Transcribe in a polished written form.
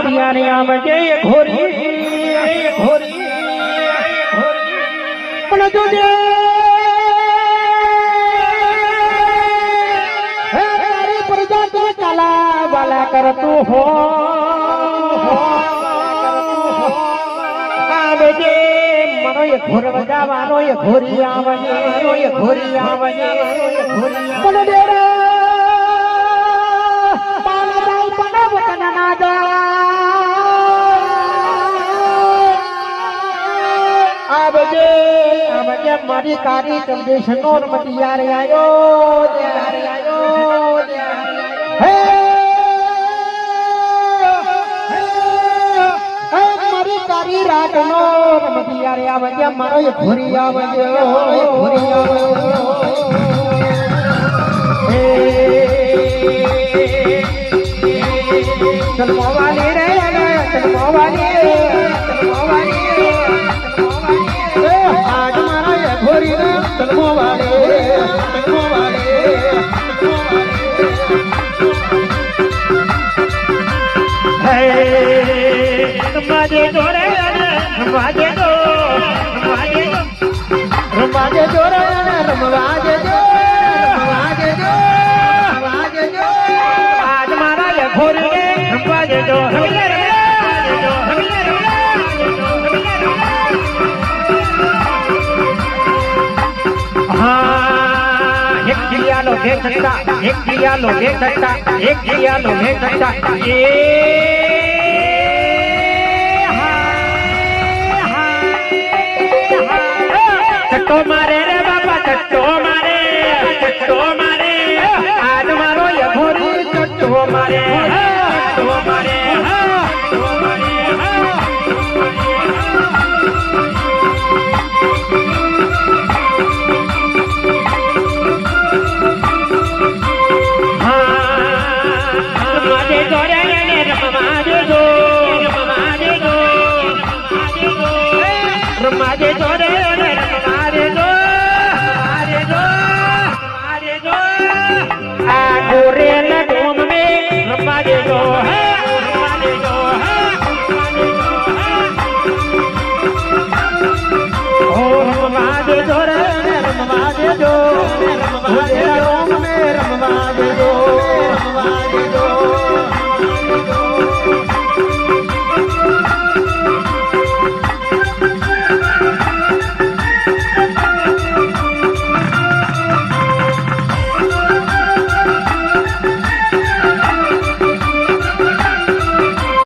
મતિયારે આવજે ઘોરી ઘોરી પણ જોજે તારી પ્રજા તો કાલા વાલા કરતું હો આવજે મનો એ ઘોર વગાવાનો એ ઘોરી આવજે એ ઘોરી આવજે પણ ડેરા આવજે આવજે મારી તારી કંડિશનો મતિયારે આયો હે મારી તારી રાતનો મતિયારે આવજે મારો એ ઘોરી આવજે ઘોરી આવજે ચલમોવાલી રે ચલમોવાલી રે ચલમોવાલી રે આજ મારા એ ઘોરી રે ચલમોવાલી રે ચલમોવાલી હે રમાજે દો રે રમાજે દો રમાજે દો રે રમાજે દો આજ મારા એ ઘોરી રે રમાજે દો एक जिया लो भेज सकता एक जिया लो भेज सकता एक जिया लो भेज सकता ये चट्टो मारे रे बाबा चट्टो मारे आज मारो ये घोरी चट्टो मारे